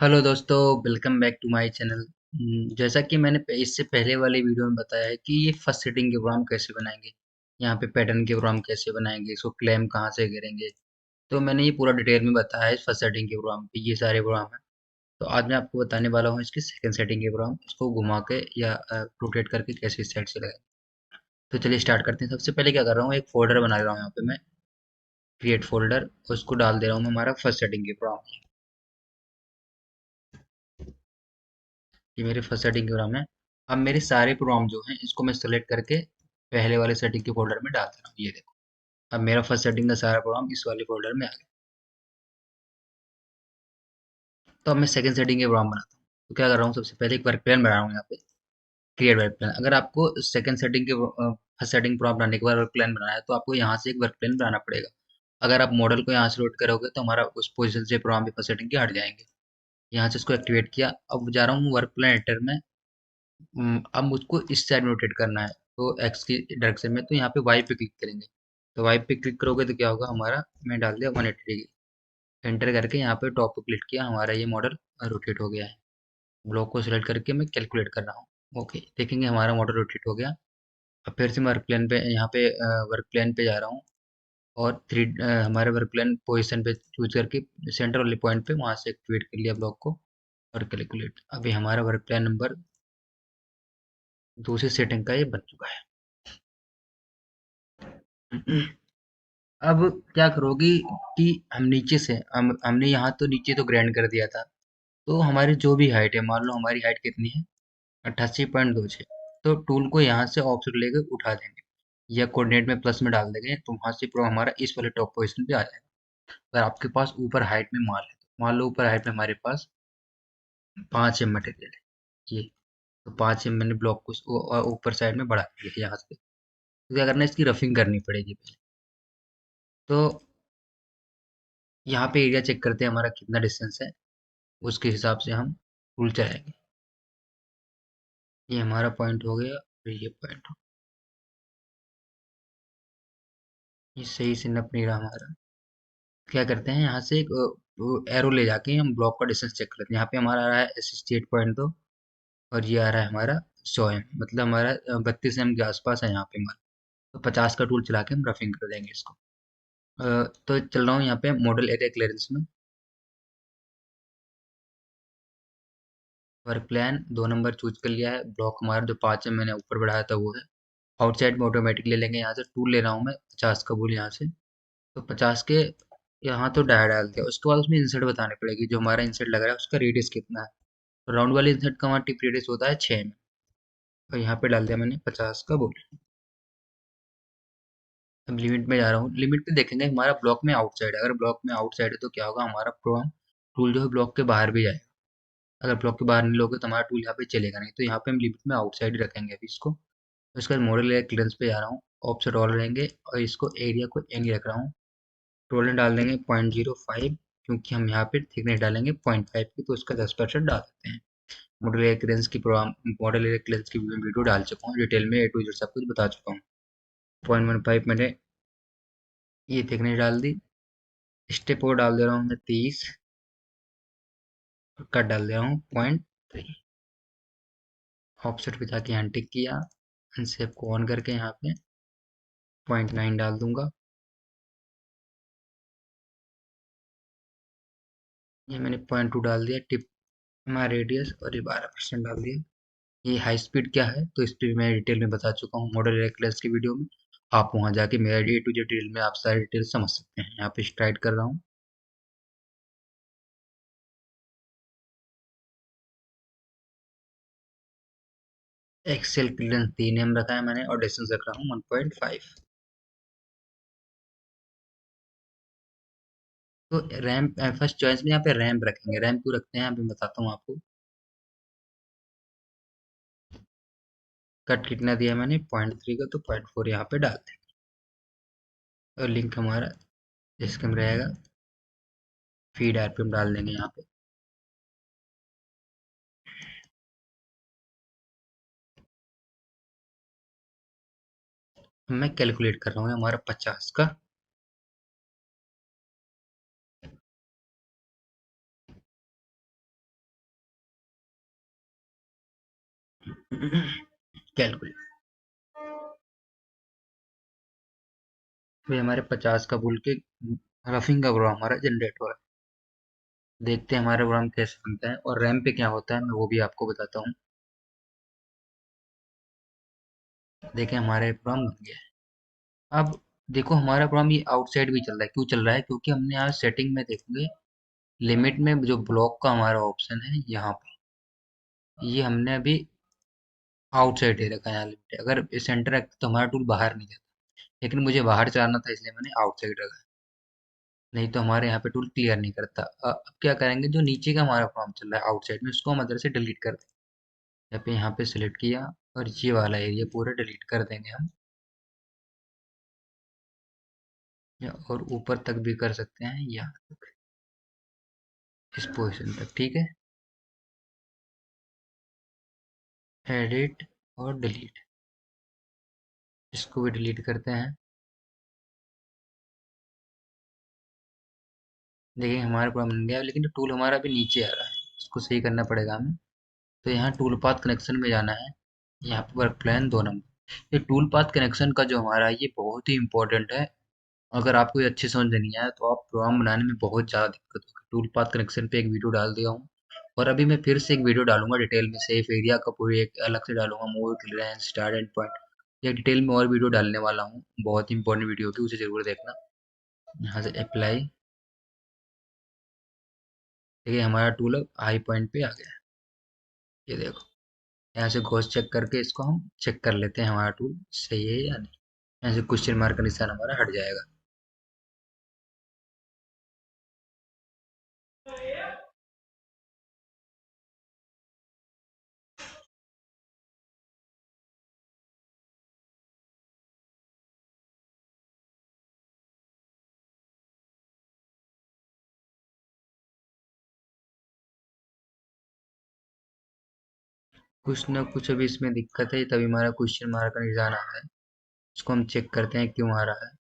Hello दोस्तों, welcome back to my channel. जैसा कि मैंने इससे पहले वाले वीडियो में बताया है कि ये फर्स्ट सेटिंग के प्रोग्राम कैसे बनाएंगे, यहाँ पे पैटर्न के प्रोग्राम कैसे बनाएंगे, इसको क्लेम कहाँ से करेंगे। तो मैंने ये पूरा डिटेल में बताया है फर्स्ट सेटिंग के प्रोग्राम पे, ये सारे प्रोग्राम हैं। तो आज मैं आपको बताने वाला हूँ इसकी सेकंड सेटिंग के प्रोग्राम, इसको घुमा के या रोटेट करके कैसे इस साइड से लगाएंगे। तो चलिए स्टार्ट करते हैं। सबसे पहले क्या कर रहा हूँ, एक फोल्डर बना रहा हूँ यहाँ पे मैं, क्रिएट फोल्डर, उसको डाल दे रहा हूँ मैं हमारा फर्स्ट सेटिंग के प्रोग्राम। ये मेरे फर्स्ट सेटिंग के प्रोग्राम है। अब मेरे सारे प्रोग्राम जो हैं इसको मैं सेलेक्ट करके पहले वाले सेटिंग के फोल्डर में डाल दे रहा हूँ। ये देखो, अब मेरा फर्स्ट सेटिंग का सारा प्रोग्राम इस वाले फोल्डर में आ गया। तो अब मैं सेकंड सेटिंग के प्रोग्राम बनाता हूँ। तो क्या कर रहा हूँ, सबसे पहले एक वर्क प्लान बना रहा हूँ यहाँ पे, क्रिएट वर्क प्लान। अगर आपको सेकंड सेटिंग के फर्स्ट सेटिंग प्रोग्राम बनाने के बाद वर्क प्लान बनाना है तो आपको यहाँ से एक वर्क प्लान बनाना पड़ेगा। अगर आप मॉडल को यहाँ से लोड करोगे तो हमारा उस पोजीशन से प्रोग्राम भी फर्स्ट सेटिंग के हट जाएंगे। यहाँ से इसको एक्टिवेट किया। अब जा रहा हूँ वर्क प्लान एडिटर में। अब मुझको इस साइड में रोटेट करना है, तो एक्स की डायरेक्शन में, तो यहाँ पे वाई पे क्लिक करेंगे। तो वाई पे क्लिक करोगे तो क्या होगा, हमारा मैं डाल दिया 180 डिग्री। एंटर करके यहाँ पे टॉप पे क्लिक किया, हमारा ये मॉडल रोटेट हो गया है। ब्लॉक को सिलेक्ट करके मैं कैलकुलेट कर रहा हूँ। ओके, देखेंगे हमारा मॉडल रोटेट हो गया। अब फिर से मैं वर्क प्लेन पे, यहाँ पे वर्क प्लेन पे जा रहा हूँ, और हमारे वर्क प्लेन पोजिशन पे चूज करके सेंटर वाले पॉइंट पे वहाँ से एक्टिवेट कर लिया ब्लॉक को, और कैलकुलेट। अभी हमारा वर्क प्लान नंबर दूसरी सेटिंग का ये बन चुका है। अब क्या करोगी कि हम नीचे से हमने यहाँ तो नीचे तो ग्रैंड कर दिया था। तो हमारी जो भी हाइट है, मान लो हमारी हाइट कितनी है, 88.26। तो टूल को यहाँ से ऑप्शन लेके उठा देंगे, या कोऑर्डिनेट में प्लस में डाल देंगे, तो वहाँ से प्रो हमारा इस वाले टॉप पोजीशन पे आ जाएगा। अगर आपके पास ऊपर हाइट में माल है, तो मान लो ऊपर हाइट में हमारे पास 5 एम मटेरियल है ये। तो 5 एम मैंने ब्लॉक को ऊपर साइड में बढ़ा दिया यहाँ से। तो क्या करना है, इसकी रफिंग करनी पड़ेगी पहले। तो यहाँ पे एरिया चेक करते हैं हमारा कितना डिस्टेंस है, उसके हिसाब से हम टूल चलाएंगे। ये हमारा पॉइंट हो गया, और ये पॉइंट हो, ये सही से नप नहीं रहा हमारा। क्या करते हैं, यहाँ से एक एरो ले जाके हम ब्लॉक का डिस्टेंस चेक करते हैं। यहाँ पे हमारा आ रहा है 68.2, और ये आ रहा है हमारा 100 एम, मतलब हमारा 32 एम के आसपास है यहाँ पे हमारा। तो 50 का टूल चला के हम रफिंग कर देंगे इसको। तो चल रहा हूँ यहाँ पे मॉडल एरिया क्लियरेंस में, वर्क प्लान 2 नंबर चूज कर लिया है। ब्लॉक हमारा जो 5 है मैंने ऊपर बढ़ाया था वो है। आउटसाइड में ऑटोमेटिक ले लेंगे, यहाँ से टूल ले रहा हूँ मैं 50 का बोल यहाँ से। तो 50 के यहाँ तो डाल दिया। उसके बाद उसमें इंसर्ट बताने पड़ेगी, जो हमारा इंसर्ट लग रहा है उसका रेडियस कितना है। तो राउंड वाले इंसर्ट का हमारा टिप रेडियस होता है 6 में। और यहाँ पे डाल दिया मैंने 50 का बोल। अब लिमिट में जा रहा हूँ। लिमिट पे देखेंगे हमारा ब्लॉक में आउटसाइड है। अगर ब्लॉक में आउटसाइड है तो क्या होगा, हमारा प्रोग्राम टूल जो है ब्लॉक के बाहर भी जाएगा। अगर ब्लॉक के बाहर नहीं लोगे तो हमारा टूल यहाँ पे चलेगा नहीं। तो यहाँ पे हम लिमिट में आउटसाइड ही रखेंगे अभी इसको। उसके बाद मॉडल एरिया क्लियरेंस पे जा रहा हूँ, ऑप्शन ऑल रहेंगे, और इसको एरिया को एन ही रख रहा हूँ। टोलेंट डाल देंगे 0.05, क्योंकि हम यहाँ पे थिकनेस डालेंगे 0.5 की, तो उसका 10% डाल देते हैं। मॉडल एरिया क्लियरेंस की प्रोग्राम, मॉडल एरिया क्लियरेंस की वीडियो डाल चुका हूँ डिटेल में, ए टू जेड सब कुछ बता चुका हूँ। 0.15 मैंने ये थिकनेस डाल दी। स्टेप और डाल दे रहा हूँ मैं 30, और कट डाल दे रहा हूँ 0.3। ऑफसेट पे जाके यहाँ टिक किया, अनसेप को ऑन करके यहाँ पे 0.9 डाल दूंगा। ये मैंने 0.2 डाल दिया टिप हमारा रेडियस, और ये 12% डाल दिया। ये हाई स्पीड क्या है तो इस पर मैं डिटेल में बता चुका हूँ मॉडल एरिया क्लियरेंस की वीडियो में। आप वहाँ जाके मेरा ए टू जेड डिटेल में आप सारी डिटेल समझ सकते हैं। यहाँ पे स्ट्राइट कर रहा हूँ। एक्सेल क्लियरेंस 3 एम रखा है मैंने, और डिस्टेंस रख रहा हूँ 1.5। तो रैम फर्स्ट चॉइस में यहाँ पे रैम रखेंगे। रैम क्यों रखते हैं अभी बताता हूँ आपको। कट कितना दिया मैंने 0.3 का, तो 0.4 यहाँ पे डाल दें। और लिंक हमारा इसके में रहेगा, फीड आरपीएम डाल देंगे यहाँ पे। मैं कैलकुलेट कर रहा हूँ हमारा 50 का। कैलकुलेट। भाई हमारे 50 का बोल के रफिंग का प्रोग्राम हमारा जनरेट हो रहा है। देखते हैं हमारा प्रोग्राम कैसे बनता है और रैम पे क्या होता है, मैं वो भी आपको बताता हूँ। देखें हमारे प्रोग्राम बन गया है। अब देखो हमारा प्रोग्राम ये आउटसाइड भी चल रहा है। क्यों चल रहा है? क्योंकि हमने यहाँ सेटिंग में देखोगे, लिमिट में जो ब्लॉक का हमारा ऑप्शन है यहाँ पे, ये हमने अभी आउटसाइड दे रखा है यहाँ लिमिट। अगर सेंटर रखते तो हमारा टूल बाहर नहीं जाता, लेकिन मुझे बाहर चलाना था इसलिए मैंने आउटसाइड रखा है। नहीं तो हमारे यहाँ पे टूल क्लियर नहीं करता। अब क्या करेंगे, जो नीचे का हमारा फॉर्म चल रहा है आउटसाइड में, उसको हम अंदर से डिलीट कर दें। यहाँ पे सिलेक्ट किया और ये वाला एरिया पूरा डिलीट कर देंगे हम। और ऊपर तक भी कर सकते हैं, यहाँ तक, इस पोजीशन तक, ठीक है। एडिट और डिलीट, इसको भी डिलीट करते हैं। देखिए हमारा पूरा बन गया, लेकिन टूल हमारा अभी नीचे आ रहा है, इसको सही करना पड़ेगा हमें। तो यहाँ टूल पाथ कनेक्शन में जाना है, यहाँ पर वर्क प्लान 2 नंबर। ये टूल पाथ कनेक्शन का जो हमारा, ये बहुत ही इंपॉर्टेंट है। अगर आपको ये अच्छे समझ में नहीं आया तो आप प्रोग्राम बनाने में बहुत ज़्यादा दिक्कत होगी। टूल पाथ कनेक्शन पे एक वीडियो डाल दिया हूँ, और अभी मैं फिर से एक वीडियो डालूंगा डिटेल में। सेफ एरिया का पूरी एक अलग से डालूंगा, मोर क्लियरेंस, स्टार्ट एंड पॉइंट। ये डिटेल में और वीडियो डालने वाला हूँ, बहुत इंपॉर्टेंट वीडियो होगी, उसे जरूर देखना। यहाँ से अप्लाई। देखिए हमारा टूल अब हाई पॉइंट पे आ गया है, ये देखो। यहाँ से घोष चेक करके इसको हम चेक कर लेते हैं हमारा टूल सही है या नहीं। यहाँ से क्वेश्चन मार्क का निशान हमारा हट जाएगा। कुछ ना कुछ अभी इसमें दिक्कत है, तभी हमारा क्वेश्चन मार्क का निशान आ रहा है। इसको हम चेक करते हैं क्यों आ रहा है।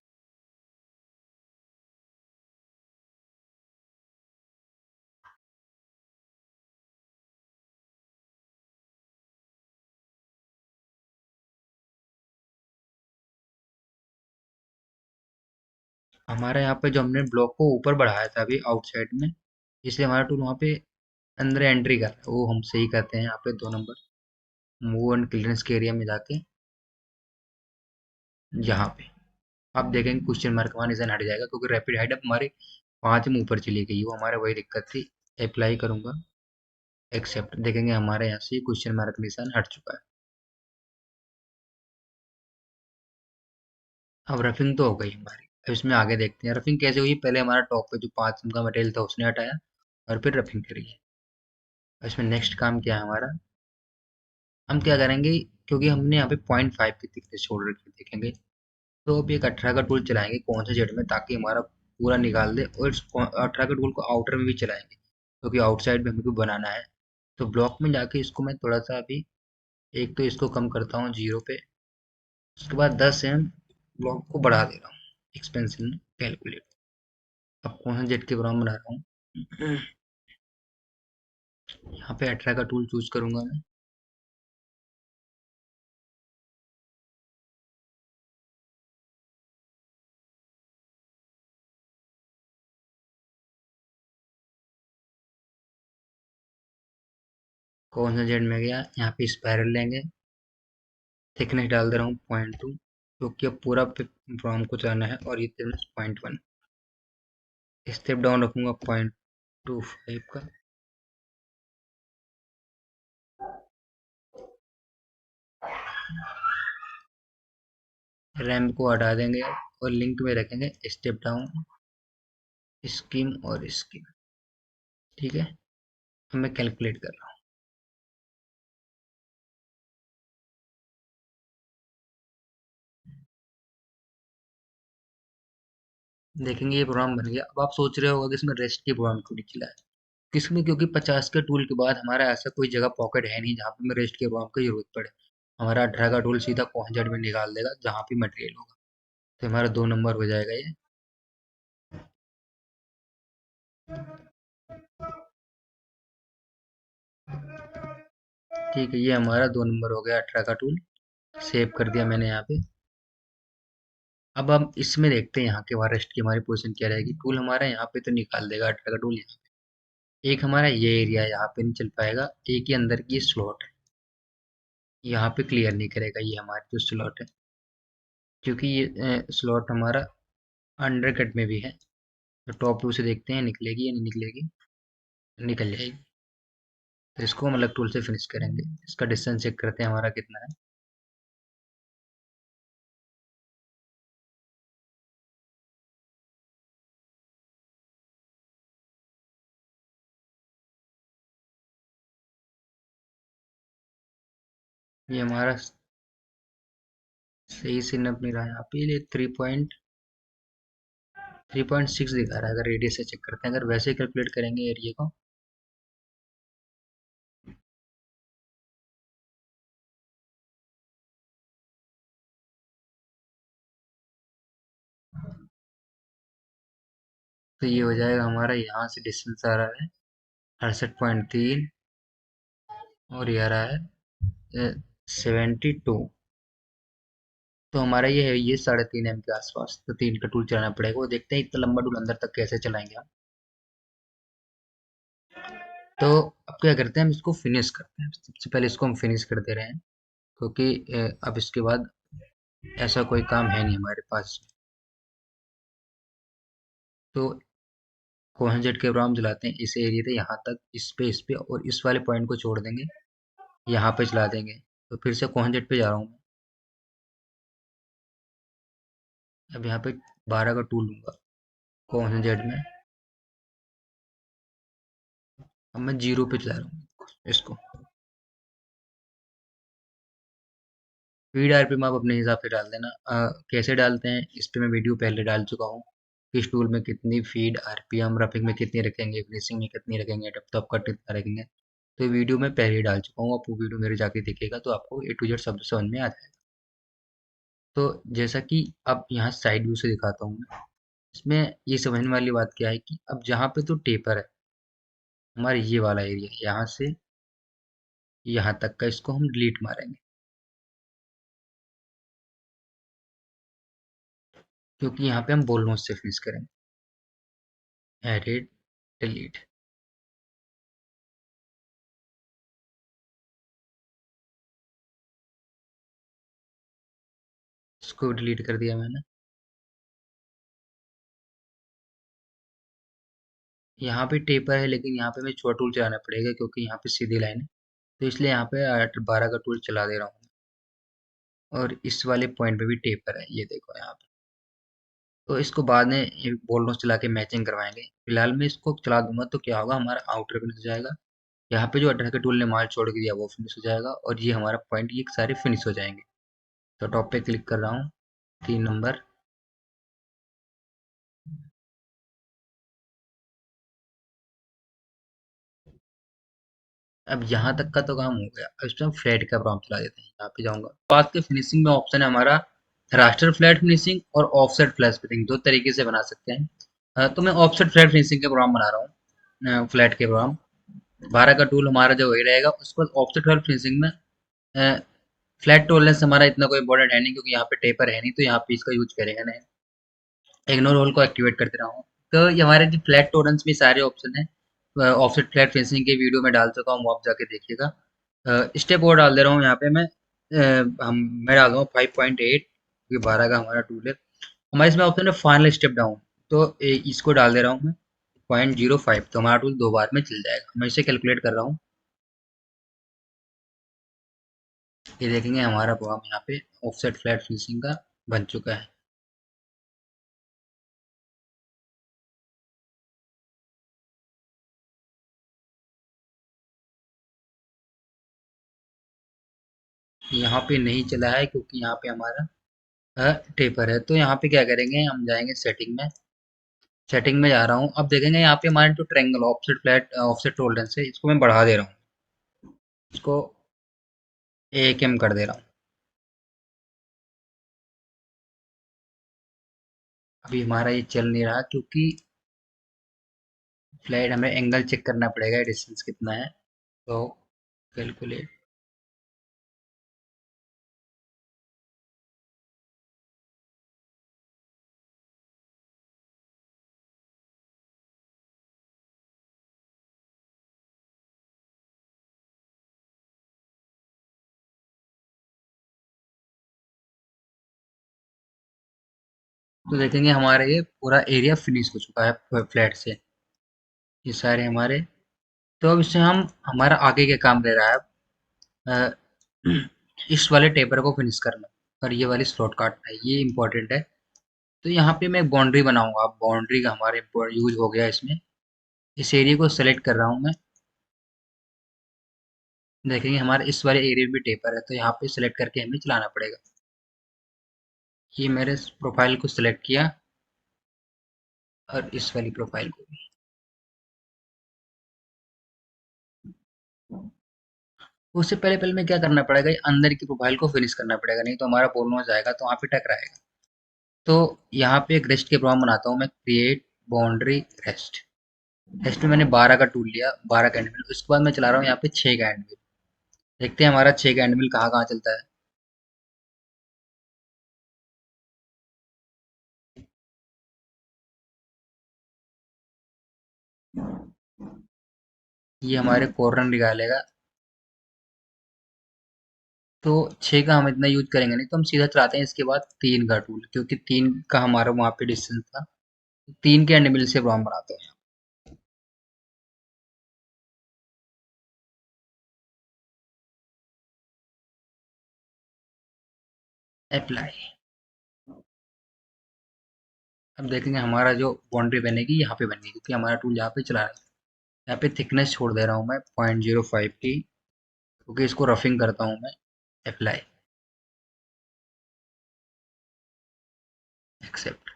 हमारे यहाँ पे जो हमने ब्लॉक को ऊपर बढ़ाया था अभी आउटसाइड में, इसलिए हमारा टूल वहाँ पे अंदर एंट्री कर रहा है। वो हम सही करते हैं यहाँ पे 2 नंबर, मूव एंड क्लियरेंस के एरिया में जाके यहाँ पे आप देखेंगे क्वेश्चन मार्क का निशान हट जाएगा, क्योंकि रैपिड हाइड अब हमारे 5 में ऊपर चली गई। वो हमारे वही दिक्कत थी। अप्लाई करूंगा, एक्सेप्ट, देखेंगे हमारे यहाँ से क्वेश्चन मार्क का निशान हट चुका है। अब रफिंग तो हो गई हमारी। अब इसमें आगे देखते हैं रफिंग कैसे हुई। पहले हमारा टॉप पे जो 5 का मटेरियल था उसने हटाया, और फिर रफिंग करी है। इसमें नेक्स्ट काम क्या है हमारा, हम क्या करेंगे, क्योंकि हमने यहाँ पे 0.5 की थिकनेस छोड़ रखी है, देखेंगे। तो अब एक 18 का टूल चलाएंगे कौन से जेड में, ताकि हमारा पूरा निकाल दे। और इस 18 का टूल को आउटर में भी चलाएंगे, क्योंकि आउटसाइड में हमको बनाना है। तो ब्लॉक में जाके इसको मैं थोड़ा सा अभी, एक तो इसको कम करता हूँ 0 पे, उसके बाद 10 एम ब्लॉक को बढ़ा दे रहा हूँ एक्सपेंशन कैलकुलेट। अब कौन सा जेड के प्रोग्राम बना रहा हूँ, यहाँ पे 18 का टूल चूज करूंगा मैं। कौन सा जेड में गया, यहाँ पे स्पायरल लेंगे। थिकनेस डाल दे रहा हूँ 0.2, क्योंकि अब पूरा प्रोग्राम को चलाना है। और ये थिकनेस 0.1, स्टेप डाउन रखूंगा 0.25 का। रैम को हटा देंगे और लिंक में रखेंगे स्टेप डाउन, स्कीम और स्कीम, ठीक है। अब मैं कैलकुलेट कर रहा हूँ। देखेंगे ये प्रोग्राम बन गया। अब आप सोच रहे होगा कि इसमें रेस्ट की प्रोग्राम क्यों नहीं चला है। किसमें? क्योंकि 50 के टूल के बाद हमारा ऐसा कोई जगह पॉकेट है नहीं जहाँ पे हमें रेस्ट के प्रोग्राम की जरूरत पड़े। हमारा 18 का टूल सीधा कॉन्जेट में निकाल देगा जहाँ भी मटेरियल होगा। तो हमारा 2 नंबर हो जाएगा ये। ठीक है, ये हमारा 2 नंबर हो गया 18 का टूल। सेव कर दिया मैंने यहाँ पे। अब हम इसमें देखते हैं यहाँ के रेस्ट की हमारी पोजीशन क्या रहेगी। टूल हमारा यहाँ पे तो निकाल देगा 18 का टूल यहाँ पे। एक हमारा ये एरिया यहाँ पे नहीं चल पाएगा, एक ही अंदर की स्लॉट है, यहाँ पे क्लियर नहीं करेगा ये हमारी जो स्लॉट है, क्योंकि ये स्लॉट हमारा अंडर कट में भी है। तो टॉप व्यू से देखते हैं निकलेगी या नहीं निकलेगी। निकल जाएगी। तो इसको हम अलग टूल से फिनिश करेंगे। इसका डिस्टेंस चेक करते हैं हमारा कितना है। ये हमारा सही से नप नहीं रहा है यहाँ पे, ये 3.6 दिखा रहा है। अगर रेडियस से चेक करते हैं, अगर वैसे कैलकुलेट करेंगे एरिया को, तो ये हो जाएगा हमारा, यहाँ से डिस्टेंस आ रहा है 68.3, और ये आ रहा है 72। तो हमारा ये है, ये 3.5 एम के आसपास। तो 3 का टूल चलाना पड़ेगा। वो देखते हैं इतना लंबा टूल अंदर तक कैसे चलाएंगे हम। तो अब क्या करते हैं, हम इसको फिनिश करते हैं। सबसे पहले इसको हम फिनिश कर दे रहे हैं, क्योंकि अब इसके बाद ऐसा कोई काम है नहीं हमारे पास। तो कोहेंजेट के प्रोग्राम चलाते हैं इस एरिया से यहाँ तक, इस पे और इस वाले पॉइंट को छोड़ देंगे, यहाँ पे चला देंगे। तो फिर से कोहेंजेट पे जा रहा हूँ मैं। अब यहाँ पे 12 का टूल लूंगा कोहेंजेट में। अब मैं 0 पे चला रहा हूँ इसको। फीड आरपीएम आप अपने हिसाब से डाल देना। कैसे डालते हैं इस पे मैं वीडियो पहले डाल चुका हूँ। किस टूल में कितनी फीड आरपीएम, रफिंग में कितनी रखेंगे, फिनिशिंग में कितनी रखेंगे, डेप्थ ऑफ कट कितना रखेंगे, तो ये वीडियो मैं पहले ही डाल चुका हूँ। आप वो वीडियो मेरे जाके देखिएगा तो आपको ए टू जेड शब्द समझ में आ जाएगा। तो जैसा कि अब यहाँ साइड व्यू से दिखाता हूँ मैं। इसमें ये समझने वाली बात क्या है कि अब जहाँ पे तो टेपर है, हमारे ये वाला एरिया, यहाँ से यहाँ तक का इसको हम डिलीट मारेंगे, क्योंकि यहाँ पे हम बोल नोट से फिनिश करेंगे। Edit, delete. इसको डिलीट कर दिया मैंने। यहाँ पे टेपर है, लेकिन यहाँ पे हमें छोटा टूल चलाना पड़ेगा, क्योंकि यहाँ पे सीधी लाइन है। तो इसलिए यहाँ पे 8 12 का टूल चला दे रहा हूँ। और इस वाले पॉइंट पे भी टेपर है, ये देखो यहाँ पे। तो इसको बाद में बोल्डो चला के मैचिंग करवाएंगे। फिलहाल मैं इसको चला दूंगा तो क्या होगा, हमारा आउटर फिनिश हो जाएगा। यहाँ पे जो 18 के टूल ने माल छोड़ के दिया वो फिनिश हो जाएगा, और ये हमारा पॉइंट ये सारे फिनिश हो जाएंगे। तो टॉप पे क्लिक कर रहा हूँ, 3 नंबर। अब यहाँ तक का तो काम हो गया। अब इसमें हम फ्लैट का प्रॉब्लम चला देते हैं। यहाँ पे जाऊंगा, बात के फिनिशिंग में ऑप्शन है हमारा रास्टर फ्लैट फिनिशिंग और ऑफसेट फ्लैट फिनिशिंग, दो तरीके से बना सकते हैं। तो मैं ऑफसेट फ्लैट फिनिशिंग के प्रोग्राम बना रहा हूँ, फ्लैट के प्रोग्राम। 12 का टूल हमारा जो वही रहेगा। उसके बाद ऑफसेट फ्लैट फिनिशिंग में फ्लैट टॉलरेंस हमारा इतना कोई इंपॉर्टेंट है नहीं, क्योंकि यहाँ पे टेपर है नहीं, तो यहाँ पे इसका यूज करेंगे नहीं। इग्नोर होल को एक्टिवेट करते रहा हूँ। तो ये हमारे जो फ्लैट टॉलरेंस में सारे ऑप्शन है, ऑफसेट फ्लैट फिनिशिंग के वीडियो में डाल चुका हूँ, वो आप जाके देखिएगा। स्टेप और डाल दे रहा हूँ यहाँ पे मैं। मैं डाल दूँगा 5.8, क्योंकि 12 का हमारा टूल है। हमारे इसमें ऑप्शन है फाइनल स्टेप डाउन। तो इसको डाल दे रहा हूँ मैं 0.05। तो हमारा टूल 2 बार में चल जाएगा। मैं इसे कैलकुलेट कर रहा हूँ। ये देखेंगे हमारा प्रोग्राम यहाँ पे ऑफसेट फ्लैट फिनिशिंग का बन चुका है। यहाँ पे नहीं चला है, क्योंकि यहाँ पे हमारा टेपर है। तो यहाँ पे क्या करेंगे, हम जाएंगे सेटिंग में। सेटिंग में जा रहा हूँ। अब देखेंगे यहाँ पे हमारे जो triangle offset flat offset tolerance है, इसको मैं बढ़ा दे रहा हूँ। इसको 1 m कर दे रहा हूँ। अभी हमारा ये चल नहीं रहा, क्योंकि फ्लैट हमें एंगल चेक करना पड़ेगा, डिस्टेंस कितना है। तो कैलकुलेट तो देखेंगे हमारे ये पूरा एरिया फिनिश हो चुका है फ्लैट से। ये सारे हमारे, तो अब इससे हम हमारा आगे क्या काम रह रहा है, इस वाले टेपर को फिनिश करना और ये वाली स्लॉट काटना है, ये इंपॉर्टेंट है। तो यहाँ पे मैं बाउंड्री बनाऊंगा, बाउंड्री का हमारे यूज हो गया इसमें। इस एरिया को सेलेक्ट कर रहा हूँ मैं। देखेंगे हमारे इस वाले एरिया में भी टेपर है, तो यहाँ पे सेलेक्ट करके हमें चलाना पड़ेगा। ये मेरे प्रोफाइल को सिलेक्ट किया और इस वाली प्रोफाइल को भी। उससे पहले पहले में क्या करना पड़ेगा, ये अंदर की प्रोफाइल को फिनिश करना पड़ेगा, नहीं तो हमारा बोलना जाएगा तो वहाँ पे टकराएगा। तो यहाँ पे एक रेस्ट के प्रोग्राम बनाता हूँ मैं, क्रिएट बाउंड्री रेस्ट। रेस्ट में मैंने 12 का टूल लिया, 12 का एंड मिल। उसके बाद मैं चला रहा हूँ यहाँ पे 6 का एंड मिल। देखते हैं हमारा 6 का एंड मिल कहाँ कहाँ चलता है। ये हमारे कॉर्नर निकालेगा। तो 6 का हम इतना यूज करेंगे नहीं, तो हम सीधा चलाते हैं इसके बाद 3 का टूल, क्योंकि 3 का हमारा वहाँ पे डिस्टेंस था। 3 के एंड मिल से प्रोग्राम बनाते हैं। अप्लाई। अब देखेंगे हमारा जो बाउंड्री बनेगी यहाँ पे बनेगी, क्योंकि हमारा टूल यहाँ पे चला रहा है। यहाँ पे थिकनेस छोड़ दे रहा हूँ मैं 0.05 की, क्योंकि इसको रफिंग करता हूँ मैं। अप्लाई। एक्सेप्ट।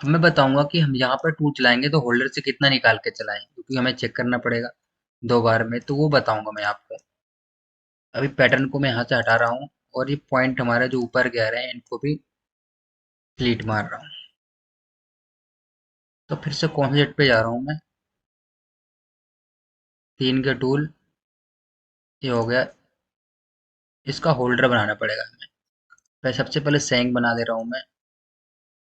अब मैं बताऊंगा कि हम यहाँ पर टूल चलाएंगे तो होल्डर से कितना निकाल के चलाएं, क्योंकि हमें चेक करना पड़ेगा 2 बार में, तो वो बताऊंगा मैं आपको। अभी पैटर्न को मैं यहाँ से हटा रहा हूँ, और ये पॉइंट हमारा जो ऊपर गया रहे हैं इनको भी डिलीट मार रहा हूँ। तो फिर से कौन से जेट पे जा रहा हूँ मैं, 3 का टूल। ये हो गया। इसका होल्डर बनाना पड़ेगा हमें। मैं सबसे पहले सेंग बना दे रहा हूँ मैं।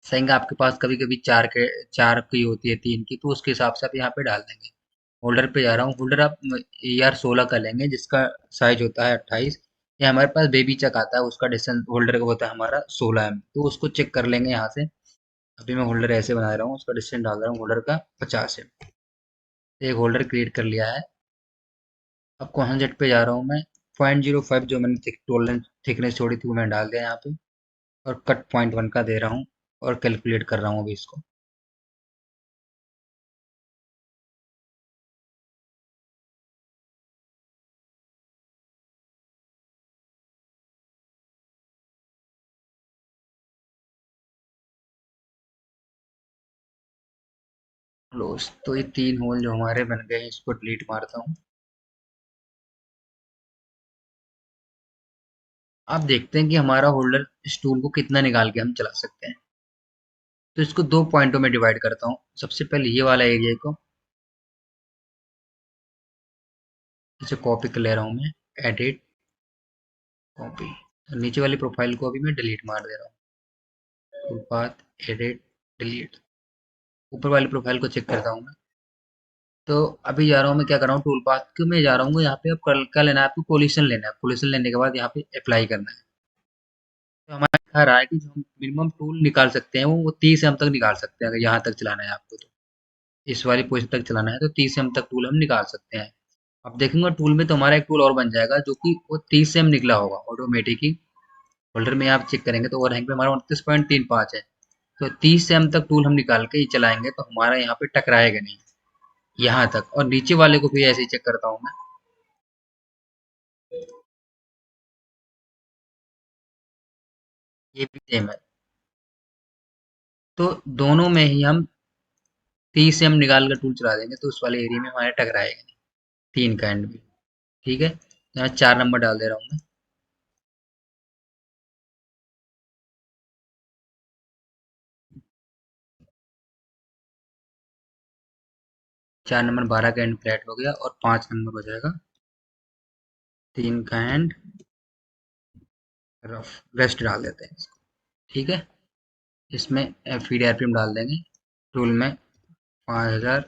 सेंग आपके पास कभी कभी 4 की होती है, 3 की, तो उसके हिसाब से आप यहाँ पे डाल देंगे। होल्डर पे जा रहा हूँ। होल्डर आप यार 16 का लेंगे, जिसका साइज होता है 28। ये हमारे पास बेबी चक आता है, उसका डिस्टेंस होल्डर का होता है हमारा 16 mm, तो उसको चेक कर लेंगे यहाँ से। अभी मैं होल्डर ऐसे बना रहा हूँ, उसका डिस्टेंस डाल रहा हूँ होल्डर का 50 mm। एक होल्डर क्रिएट कर लिया है। अब कौन जेट पे जा रहा हूँ मैं, 0.05 जो मैंने टोलरेंस थिकनेस छोड़ी थी वो मैंने डाल दिया यहाँ पे। और कट 0.1 का दे रहा हूँ, और कैलकुलेट कर रहा हूँ अभी इसको। क्लोज। तो ये 3 होल जो हमारे बन गए हैं, इसको डिलीट मारता हूँ। आप देखते हैं कि हमारा होल्डर इस टूल को कितना निकाल के हम चला सकते हैं। तो इसको 2 पॉइंटों में डिवाइड करता हूँ। सबसे पहले ये वाला एरिया को इसे कॉपी कर ले रहा हूँ मैं। Edit, copy. नीचे वाली प्रोफाइल को अभी मैं डिलीट मार दे रहा हूँ। Tool path, edit, delete. ऊपर वाली प्रोफाइल को चेक करता हूँ मैं। तो अभी जा रहा हूँ मैं, क्या कर रहा हूँ, टूल पाथ के में जा रहा हूँ। यहाँ पे अब क्या लेना है आपको, कोलिशन लेना है। कोलिशन लेने के बाद यहाँ पे अप्लाई करना है। तो हमारा दिखा रहा है कि जो हम मिनिमम टूल निकाल सकते हैं वो 30 एम तक निकाल सकते हैं, अगर यहाँ तक चलाना है आपको तो। इस वाली पोजीशन तक चलाना है तो 30 एम तक टूल हम निकाल सकते हैं। अब देखेंगे टूल में तो हमारा एक टूल और बन जाएगा, जो कि वो 30 एम निकला होगा ऑटोमेटिक ही। होल्डर में आप चेक करेंगे तो ओवर हैंग पे हमारा 29.35 है। तो 30 एम तक टूल हम निकाल के ही चलाएंगे तो हमारा यहाँ पे टकराएगा नहीं, यहाँ तक। और नीचे वाले को भी ऐसे ही चेक करता हूँ मैं। ये भी सेम है। तो दोनों में ही हम 30 एम निकाल कर टूल चला देंगे, तो उस वाले एरिया में हमारे टकराएगा नहीं। 3 का एंड भी। ठीक है, तो यहाँ 4 नंबर डाल दे रहा हूँ मैं। 4 नंबर 12 का एंड फ्लैट हो गया, और 5 नंबर हो जाएगा 3 का एंड रफ। रेस्ट डाल देते हैं इसको। ठीक है। इसमें फीड आरपीएम डाल देंगे टूल में, 5000,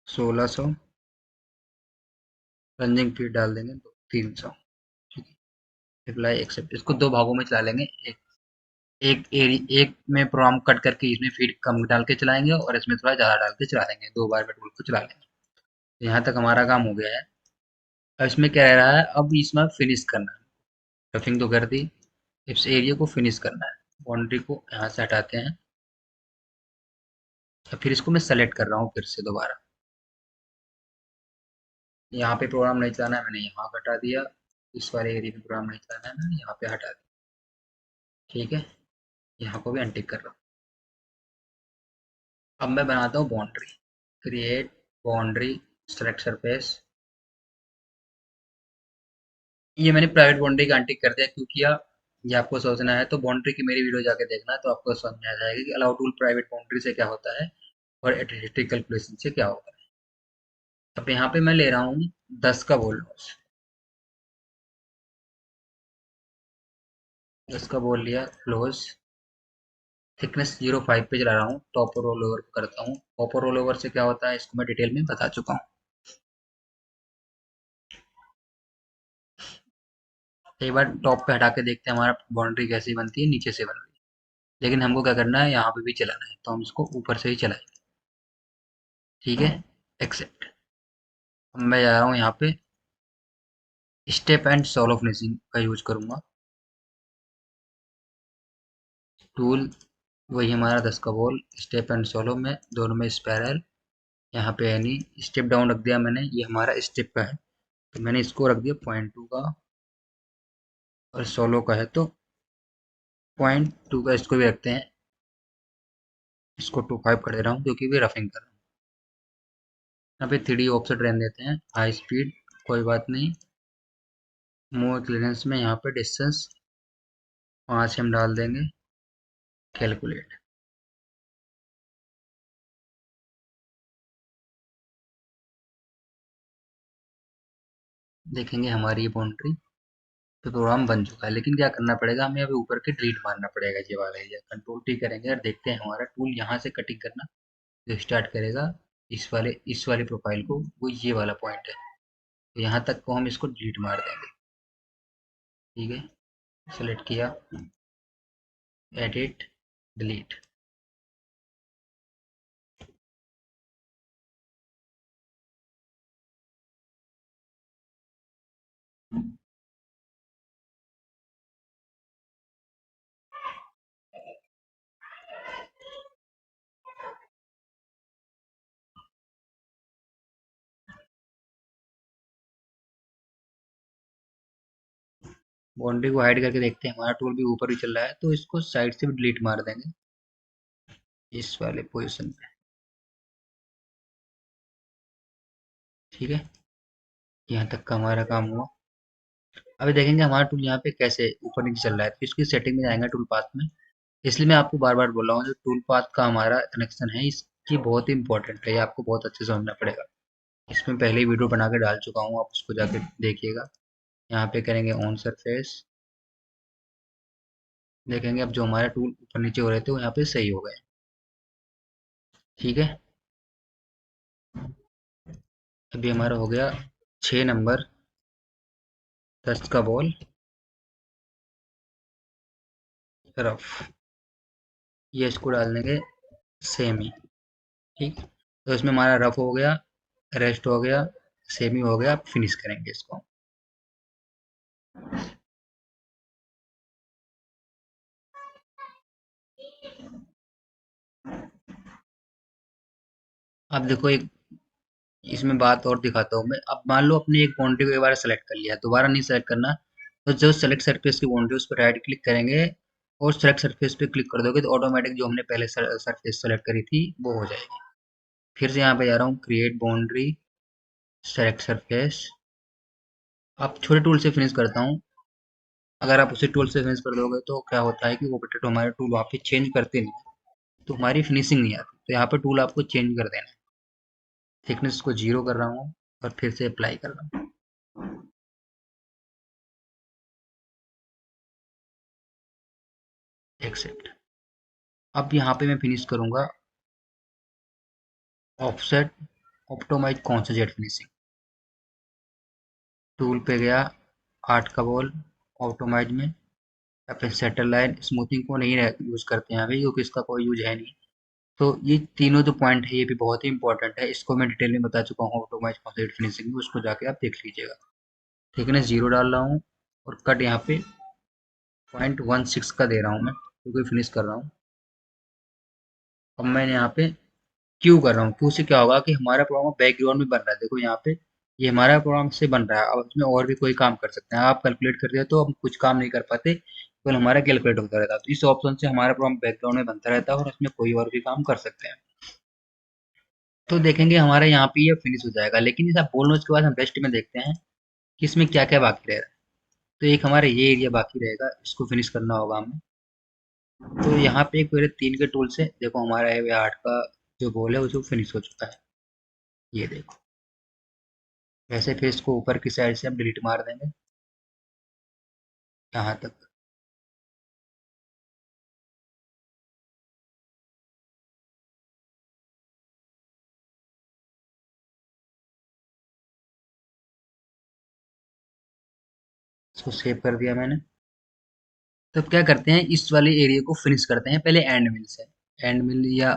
1600। रनिंग फीड डाल देंगे 300। ठीक है। Apply accept. इसको 2 भागों में चला लेंगे। एक एक में प्रोग्राम कट करके इसमें फीड कम डाल के चलाएंगे और इसमें थोड़ा ज़्यादा डाल के चला देंगे, 2 बार में टूल को चला लेंगे। तो यहाँ तक हमारा काम हो गया है। अब इसमें क्या रह रहा है, अब इसमें फिनिश करना है। रफिंग तो कर दी, इस एरिया को फिनिश करना है। बाउंड्री को यहाँ से हटाते हैं और फिर इसको मैं सेलेक्ट कर रहा हूँ फिर से दोबारा। यहाँ पे प्रोग्राम नहीं चलाना है, मैंने यहाँ हटा दिया। इस वाले एरिया में प्रोग्राम नहीं चलाना है, मैंने यहाँ पे हटा दिया। ठीक है, यहाँ को भी अनटिक कर रहा हूँ। अब मैं बनाता हूँ boundary. Create boundary, select surface. ये मैंने प्राइवेट बाउंड्री का अनटिक कर दिया, क्योंकि ये आपको सोचना है तो बाउंड्री की मेरी वीडियो जाके देखना, तो आपको समझ में आ जाएगा कि अलाउ टूल प्राइवेट बाउंड्री से क्या होता है और एडजस्टिव कैलकुलेशन से क्या होता है। अब यहाँ पे मैं ले रहा हूँ 10 का बोल लॉस। 10 का बोल लिया, क्लोज। थिकनेस 0.5 पे चला रहा हूँ, टॉप और रोल ओवर करता हूँ। टॉप और रोल ओवर से क्या होता है इसको मैं डिटेल में बता चुका हूँ। एक बार टॉप पे हटा के देखते हैं हमारा बाउंड्री कैसी बनती है, नीचे से बन रही है। लेकिन हमको क्या करना है, यहाँ पे भी चलाना है, तो हम इसको ऊपर से ही चलाएंगे। ठीक है, एक्सेप्ट। अब मैं जा रहा हूँ यहाँ पे स्टेप एंड सोलो फिनिशिंग का यूज करूंगा। टूल वही हमारा 10 का बॉल, स्टेप एंड सोलो में दोनों में स्पैरल। यहाँ पे एनी स्टेप डाउन रख दिया मैंने, ये हमारा स्टेप का है तो मैंने इसको रख दिया 0.2 का, और सोलो का है तो 0.2 का इसको भी रखते हैं। इसको 2.5 कर दे रहा हूँ क्योंकि भी रफिंग कर रहा हूँ। यहाँ पे 3D ऑफसेट रहने देते हैं, हाई स्पीड कोई बात नहीं। मूव क्लियरेंस में यहाँ पे डिस्टेंस 5 हम डाल देंगे, कैलकुलेट। देखेंगे हमारी ये बाउंड्री तो प्रोग्राम बन चुका है। लेकिन क्या करना पड़ेगा, हमें अभी ऊपर के डिलीट मारना पड़ेगा ये वाला एरिया। कंट्रोल टी करेंगे और देखते हैं हमारा टूल यहाँ से कटिंग करना जो स्टार्ट करेगा इस वाली प्रोफाइल को, वो ये वाला पॉइंट है। तो यहाँ तक को हम इसको डिलीट मार देंगे। ठीक है, सेलेक्ट किया, एडिट, डिलीट। बाउंड्री को हाइड करके देखते हैं हमारा टूल भी ऊपर ही चल रहा है, तो इसको साइड से भी डिलीट मार देंगे इस वाले पोजिशन पे। ठीक है, यहाँ तक का हमारा काम हुआ। अभी देखेंगे हमारा टूल यहाँ पे कैसे ऊपर नीचे चल रहा है, तो इसकी सेटिंग में जाएंगे टूल पाथ में। इसलिए मैं आपको बार बार बोल रहा हूँ, जो टूल पाथ का हमारा कनेक्शन है इसकी बहुत ही इंपॉर्टेंट है, ये आपको बहुत अच्छे से समझना पड़ेगा। इसमें पहले ही वीडियो बना के डाल चुका हूँ, आप उसको जाके देखिएगा। यहाँ पे करेंगे ऑन सरफेस। देखेंगे अब जो हमारे टूल ऊपर नीचे हो रहे थे वो यहाँ पे सही हो गए। ठीक है, अभी हमारा हो गया 6 नंबर 10 का बॉल रफ। ये इसको डाल देंगे सेमी। ठीक, तो इसमें हमारा रफ हो गया, रेस्ट हो गया, सेमी हो गया। अब फिनिश करेंगे इसको। अब देखो एक इसमें बात और दिखाता हूँ मैं। अब मान लो अपने एक बाउंड्री को एक बार सेलेक्ट कर लिया, दोबारा नहीं सेलेक्ट करना। तो जो सेलेक्ट सरफेस की बाउंड्री उस पर राइट क्लिक करेंगे और सेलेक्ट सरफेस पे क्लिक कर दोगे तो ऑटोमेटिक जो हमने पहले सरफेस सेलेक्ट करी थी वो हो जाएगी। फिर से यहाँ पे जा रहा हूँ, क्रिएट बाउंड्री, सेलेक्ट सरफेस। अब छोटे टूल से फिनिश करता हूँ। अगर आप उसी टूल से फिनिश कर दोगे तो क्या होता है कि वो पोटेटो हमारे टूल वहाँ पे चेंज करते नहीं, तो हमारी फिनिशिंग नहीं आती। तो यहाँ पे टूल आपको चेंज कर देना है। थिकनेस को 0 कर रहा हूँ और फिर से अप्लाई कर रहा हूँ, एक्सेप्ट। अब यहाँ पे मैं फिनिश करूंगा ऑफसेट ऑप्टोमाइज कौन सा जेट फिनिशिंग। टूल पे गया, 8 का बॉल, ऑप्टोमाइज में या फिर सेंटर लाइन स्मूथिंग को नहीं यूज करते हैं यहाँ पे, क्योंकि इसका कोई यूज है नहीं। तो ये तीनों जो पॉइंट है ये भी बहुत ही इंपॉर्टेंट है, इसको मैं डिटेल में बता चुका हूँ ऑटोमाइज कंप्लीट फिनिशिंग में, उसको जाके आप देख लीजिएगा। थिकनेस 0 डाल रहा हूँ और कट यहाँ पे 0.16 का दे रहा हूँ मैं, क्योंकि फिनिश कर रहा हूँ। अब मैंने यहाँ पे क्यू कर रहा हूँ, क्यू से क्या होगा कि हमारा प्रोग्राम बैकग्राउंड में बन रहा है, देखो यहाँ पे ये हमारा प्रोग्राम से बन रहा है। अब इसमें और भी कोई काम कर सकते हैं, आप कैलकुलेट करते हैं तो हम कुछ काम नहीं कर पाते, केवल हमारा कैलकुलेट होता रहता है। तो इस ऑप्शन से हमारा प्रोग्राम बैकग्राउंड में बनता रहता है और उसमें कोई और भी काम कर सकते हैं। तो देखेंगे हमारा यहाँ पे ये फिनिश हो जाएगा, लेकिन इस आप बोलने के बाद हम रेस्ट में देखते हैं कि इसमें क्या क्या बाकी रह रहा है। तो एक हमारा ये एरिया बाकी रहेगा, इसको फिनिश करना होगा हमें। तो यहाँ पे एक मेरे 3 के टूल से देखो हमारा ये 8 का जो बॉल है वो जो फिनिश हो चुका है, ये देखो। वैसे फिर इसको ऊपर की साइड से हम डिलीट मार देंगे यहाँ तक। इसको सेव कर दिया मैंने। तो अब क्या करते हैं, इस वाले एरिया को फिनिश करते हैं पहले एंड मिल से। एंड मिल या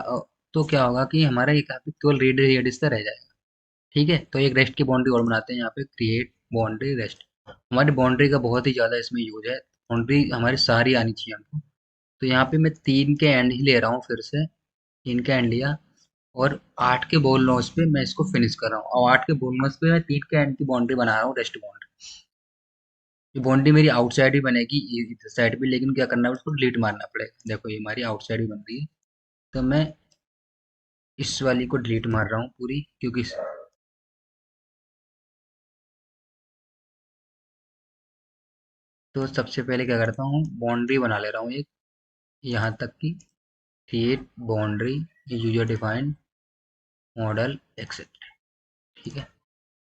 तो क्या होगा कि हमारा ये यहाँ पे केवल रेडियस रह जाएगा। ठीक है, तो एक रेस्ट की बाउंड्री और बनाते हैं यहाँ पे, क्रिएट बाउंड्री रेस्ट। हमारी बाउंड्री का बहुत ही ज़्यादा इसमें यूज है, बाउंड्री हमारी सारी आनी चाहिए हमको। तो यहाँ पे मैं 3 के एंड ही ले रहा हूँ, फिर से 3 का एंड लिया और 8 के बोल नोच पे मैं इसको फिनिश कर रहा हूँ। और 8 के बोल नोच पे मैं 3 के एंड की बाउंड्री बना रहा हूँ, रेस्ट बाउंड्री। ये बाउंड्री मेरी आउटसाइड ही बनेगी, इधर साइड भी, लेकिन क्या करना है उसको डिलीट मारना पड़ेगा। देखो ये हमारी आउटसाइड ही बन रही है। तो मैं इस वाली को डिलीट मार रहा हूँ पूरी, क्योंकि तो सबसे पहले क्या करता हूँ, बाउंड्री बना ले रहा हूँ एक, यहाँ तक की create boundary user defined model accept. ठीक है,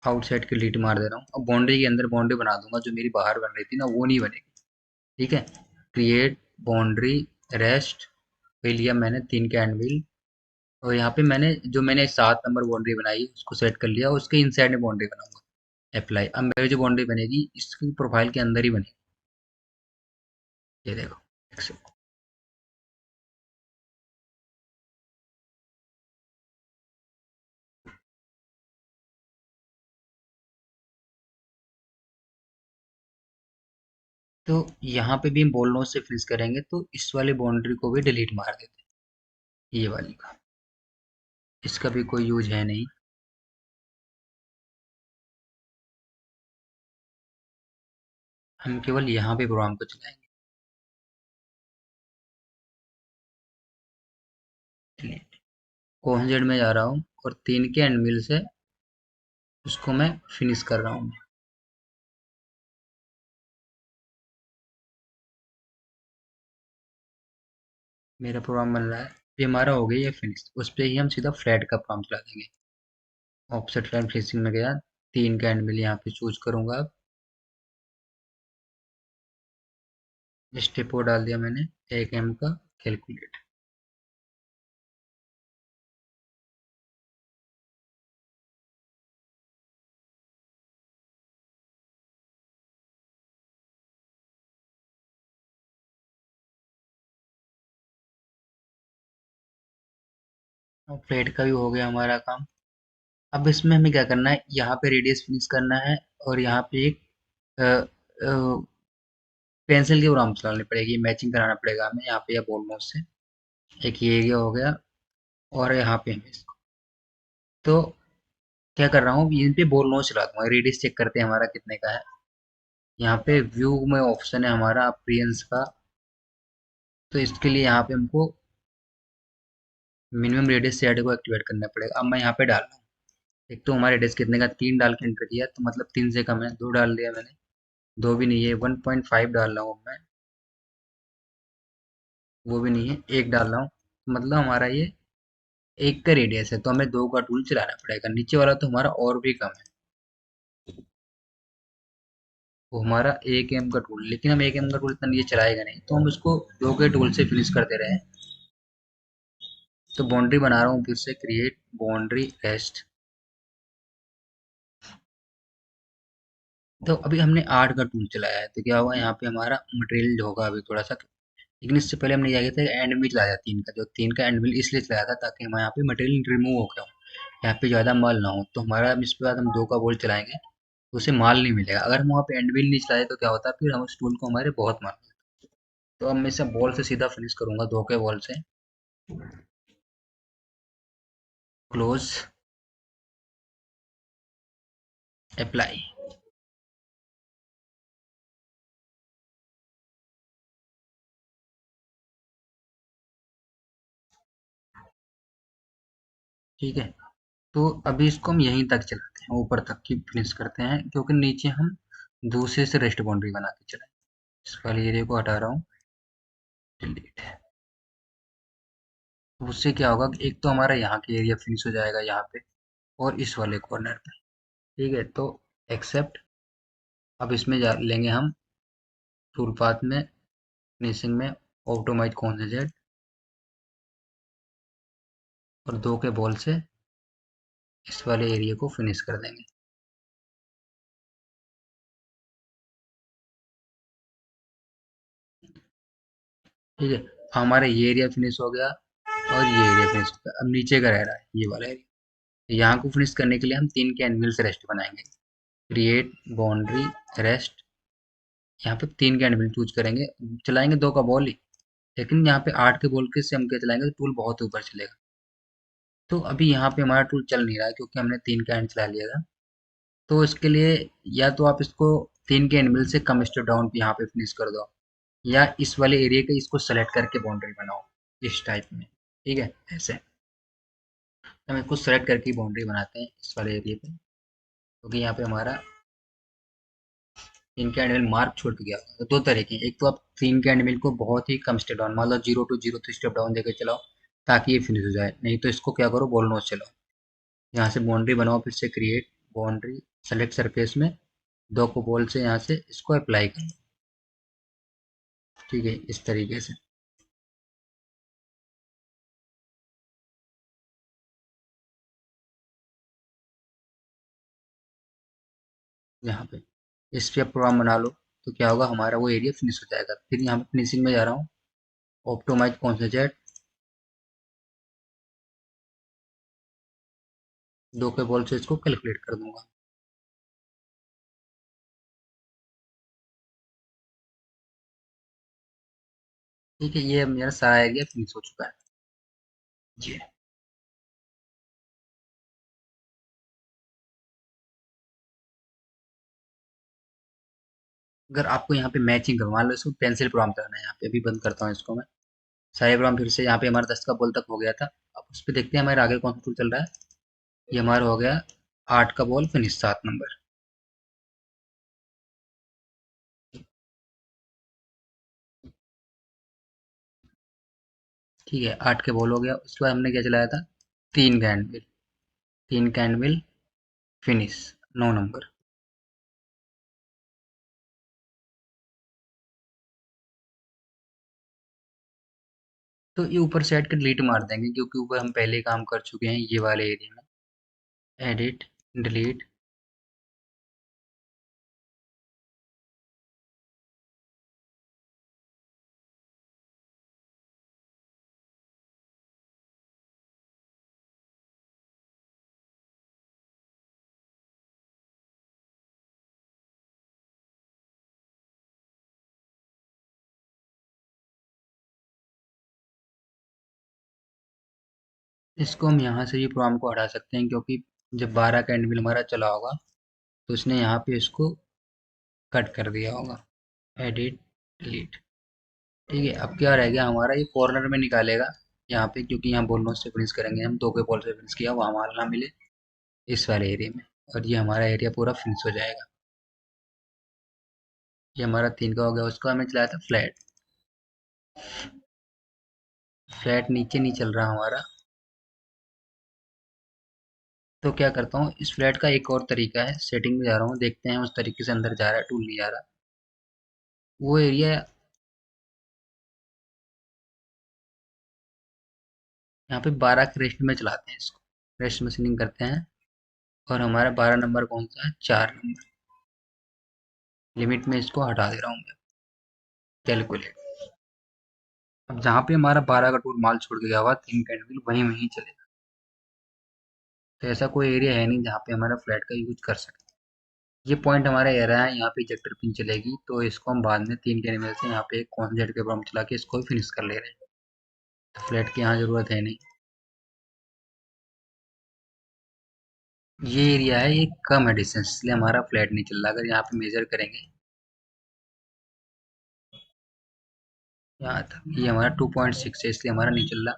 आउटसाइड की डिलीट मार दे रहा हूँ। अब बाउंड्री के अंदर बाउंड्री बना दूंगा, जो मेरी बाहर बन रही थी ना वो नहीं बनेगी। ठीक है, क्रिएट बाउंड्री रेस्ट पे लिया मैंने 3 का एंड व्हील। और यहाँ पे मैंने 7 नंबर बाउंड्री बनाई उसको सेलेक्ट कर लिया, उसके इनसाइड में बाउंड्री बनाऊंगा अप्लाई। अब मेरी जो बाउंड्री बनेगी इसकी प्रोफाइल के अंदर ही बनेगी, ये देखो accept। तो यहाँ पे भी हम बोल नोट से फिनिश करेंगे, तो इस वाली बाउंड्री को भी डिलीट मार देते हैं, ये वाली का, इसका भी कोई यूज है नहीं। हम केवल यहाँ पे प्रोग्राम को चलाएंगे। कोहनजेड में जा रहा हूँ और 3 के एंड मिल से उसको मैं फिनिश कर रहा हूँ। मेरा प्रोग्राम बन रहा है, ये हमारा हो गया ये फिनिश। उस पे ही हम सीधा फ्लैट का प्रोग्राम चला देंगे। ऑफसेट लाइन फिनिशिंग में गया, 3 का एंड मिल यहाँ पे चूज करूंगा। अब स्टेप वो डाल दिया मैंने, 1 M का कैलकुलेट। और फ्लैट का भी हो गया हमारा काम। अब इसमें हमें क्या करना है, यहाँ पे रेडियस फिनिश करना है और यहाँ पे एक पेंसिल की प्रोग्राम चलानी पड़ेगी, मैचिंग कराना पड़ेगा हमें यहाँ पे या बॉल माउस से। एक ये एरिया हो गया और यहाँ पे हमें इसको, तो क्या कर रहा हूँ, इन पे बॉल माउस चला दूंगा, रेडियस चेक करते हैं हमारा कितने का है। यहाँ पे व्यू में ऑप्शन है हमारा अपीयरेंस का, तो इसके लिए यहाँ पे हमको मिनिमम रेडियस से को एक्टिवेट करना पड़ेगा। अब मैं यहाँ पे डाल रहा हूँ, एक तो हमारा रेडियस कितने का, 3 डाल के एंटर किया, तो मतलब 3 से कम है, 2 डाल दिया मैंने। 2 भी नहीं है, 1.5 डाल रहा हूँ मैं, वो भी नहीं है, 1 डाल रहा हूँ। मतलब हमारा ये 1 का रेडियस है, तो हमें 2 का टूल चलाना पड़ेगा। नीचे वाला तो हमारा और भी कम है, वो हमारा 1 M का टूल, लेकिन हम 1 M का टूल इतना नीचे चलाएगा नहीं, तो हम इसको 2 के टूल से फिनिश करते रहे। तो बाउंड्री बना रहा हूँ फिर से, क्रिएट बाउंड्री रेस्ट। तो अभी हमने 8 का टूल चलाया है, तो क्या होगा यहाँ पे हमारा मटेरियल जो होगा अभी थोड़ा सा, लेकिन इससे पहले हमने क्या किया था, एंड मिल चलाया था 3 का, जो 3 का एंड मिल इसलिए चलाया था ताकि हमारे यहाँ पे मटेरियल रिमूव हो गया हो, यहाँ पे ज़्यादा माल ना हो। तो हमारा अब इसके बाद हम 2 का बोल्ट चलाएंगे तो उसे माल नहीं मिलेगा। अगर हम वहाँ पे एंड मिल नहीं चलाए तो क्या होता है, फिर हम उस टूल को हमारे बहुत माल मिलता है। तो अब मैं इसे बॉल से सीधा फिनिश करूंगा, 2 के बॉल से। Close, apply. ठीक है, तो अभी इसको हम यहीं तक चलाते हैं, ऊपर तक की फिनिश करते हैं, क्योंकि नीचे हम दूसरे से रेस्ट बाउंड्री बना के चलाएं। इस वाले एरिया को हटा रहा हूँ, डिलीट। उससे क्या होगा कि एक तो हमारा यहाँ के एरिया फिनिश हो जाएगा यहाँ पे, और इस वाले कॉर्नर पे। ठीक है, तो एक्सेप्ट। अब इसमें जा लेंगे हम टूल पाथ में, फिनिशिंग में, ऑप्टिमाइज कौन से जेड, और 2 के बॉल से इस वाले एरिया को फिनिश कर देंगे। ठीक है, हमारा ये एरिया फिनिश हो गया और ये एरिया फिनिश हो गया। अब नीचे का रह रहा है ये वाला एरिया। यहाँ को फिनिश करने के लिए हम 3 के एनिमल से रेस्ट बनाएंगे। क्रिएट बाउंड्री रेस्ट, यहाँ पे 3 के एनिमल चूज करेंगे, चलाएंगे 2 का बॉल ही, लेकिन यहाँ पे 8 के बॉल के से हम क्या चलाएंगे तो टूल बहुत ऊपर चलेगा। तो अभी यहाँ पे हमारा टूल चल नहीं रहा है क्योंकि हमने 3 का एंड चला लिया था। तो इसके लिए या तो आप इसको 3 के एनिमल से कम स्टेप डाउन पे यहाँ पे फिनिश कर दो, या इस वाले एरिया के इसको सेलेक्ट करके बाउंड्री बनाओ इस टाइप में। ठीक है, ऐसे हम इसको सेलेक्ट करके बाउंड्री बनाते हैं इस वाले एरिया पे, क्योंकि यहाँ पे हमारा 3 के एंड मार्क छूट गया। तो 2 तरीके हैं, एक तो आप 3 के एंड को बहुत ही कम स्टेप डाउन, मान लो 0 to 0 स्टेप डाउन देकर चलाओ ताकि ये फिनिश हो जाए, नहीं तो इसको क्या करो, बॉल नोच चलाओ। यहाँ से बाउंड्री बनाओ, फिर से क्रिएट बाउंड्री, सेलेक्ट सरफेस में, 2 को बॉल से यहाँ से इसको अप्लाई करो। ठीक है, इस तरीके से यहाँ पे इस पे प्रोग्राम बना लो, तो क्या होगा, हमारा वो एरिया फिनिश हो जाएगा। फिर यहाँ पे फिनिशिंग में जा रहा हूँ, ऑप्टिमाइज कॉन्सेंट्रेट, 2 के बॉल से इसको कैलकुलेट कर दूंगा। ठीक है, ये मेरा सारा एरिया फिनिश हो चुका है। जी, अगर आपको यहाँ पे मैचिंग करवा, मान लो इसको पेंसिल प्रोग्राम करना है, यहाँ पे अभी बंद करता हूँ इसको मैं। सारे प्रोग्राम फिर से, यहाँ पे हमारा 10 का बॉल तक हो गया था। अब उस पे देखते हैं हमारे आगे कौन सा टूल चल रहा है। ये हमारा हो गया 8 का बॉल फिनिश, 7 नंबर। ठीक है, 8 के बॉल हो गया, उसके बाद हमने क्या चलाया था, 3 का एंड, 3 का एंड फिनिश, 9 नंबर। तो ये ऊपर से हट के डिलीट मार देंगे, क्योंकि ऊपर हम पहले ही काम कर चुके हैं ये वाले एरिया में। Edit, delete. इसको हम यहाँ से ये प्रोग्राम को हटा सकते हैं, क्योंकि जब 12 का एंड हमारा चला होगा तो उसने यहाँ पे इसको कट कर दिया होगा। Edit, delete. ठीक है, अब क्या रह गया हमारा, ये कॉर्नर में निकालेगा यहाँ पे, क्योंकि यहाँ बॉल नोच से फिनिश करेंगे हम, 2 के बॉल से फिनिश किया, वहाँ माल ना मिले इस वाले एरिया में, और ये हमारा एरिया पूरा फिनिश हो जाएगा। ये हमारा 3 का हो गया। उसको हमें चलाया था फ्लैट, फ्लैट नीचे नहीं चल रहा हमारा। तो क्या करता हूँ, इस फ्लैट का एक और तरीका है, सेटिंग में जा रहा हूँ, देखते हैं उस तरीके से अंदर जा रहा है, टूल नहीं जा रहा वो एरिया। यहाँ पे 12 के रेस्ट में चलाते हैं इसको, रेस्ट मशीनिंग करते हैं, और हमारा 12 नंबर कौन सा है, 4 नंबर। लिमिट में इसको हटा दे रहा हूँ मैं। कैलकुलेट। अब जहाँ पे हमारा 12 का टूल माल छोड़ के गया हुआ 3 कैंडल वहीं वहीं चलेगा। तो ऐसा कोई एरिया है नहीं जहाँ पे हमारा फ्लैट का यूज कर सकते। ये पॉइंट हमारा एरिया है, यहाँ पे इजेक्टर पिन चलेगी, तो इसको हम बाद में 3 के एनिमल से यहाँ पे एक कॉन्सेंट्रेट के प्रॉब्लम चला के इसको फिनिश कर ले रहे हैं। तो फ्लैट की यहाँ जरूरत है नहीं। ये एरिया है, ये कम है डिस्टेंस, इसलिए हमारा फ्लैट नहीं चल रहा। अगर यहाँ पे मेजर करेंगे यहाँ तक, ये हमारा 2.6 है, इसलिए हमारा नहीं चल रहा।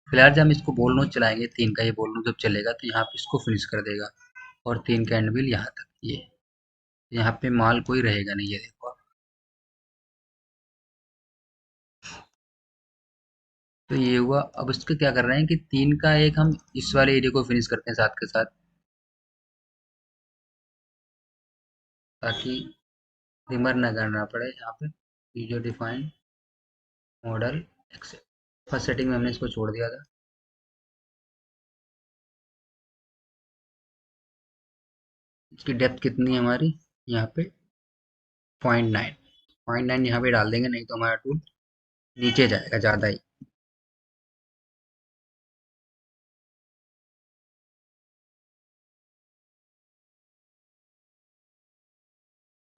फिलहाल जब हम इसको बोल नोट चलाएंगे, 3 का ये बोल नोट जब चलेगा तो यहाँ पे इसको फिनिश कर देगा। और 3 का एंड व्हील यहाँ तक, ये यहाँ पे माल कोई रहेगा नहीं, ये देखो आप। तो ये हुआ। अब इसका क्या कर रहे हैं कि 3 का एक हम इस वाले एरिया को फिनिश करते हैं साथ के साथ, ताकि रिमर ना करना पड़े यहाँ पे। Video define model Excel, first setting में हमने इसको छोड़ दिया था। इसकी डेप्थ कितनी है हमारी यहाँ पे? 0.9। 0.9 यहाँ पे डाल देंगे, नहीं तो हमारा टूल नीचे जाएगा ज़्यादा ही।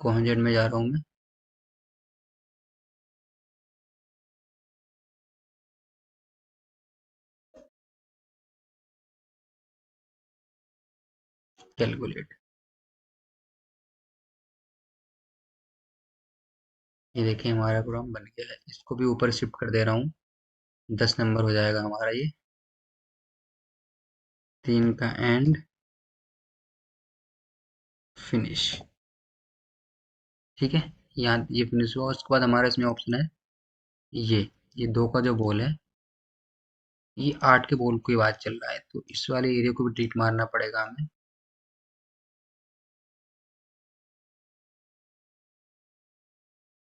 कोहनजेट में जा रहा हूँ मैं। कैलकुलेट। ये देखिए हमारा प्रोग्राम बन गया है, इसको भी ऊपर शिफ्ट कर दे रहा हूँ। 10 नंबर हो जाएगा हमारा ये। 3 का एंड फिनिश। ठीक है, यहाँ ये फिनिश हुआ। उसके बाद हमारा इसमें ऑप्शन है ये 2 का जो बॉल है, ये 8 के बॉल की बात चल रहा है, तो इस वाले एरिया को भी डिलीट मारना पड़ेगा हमें।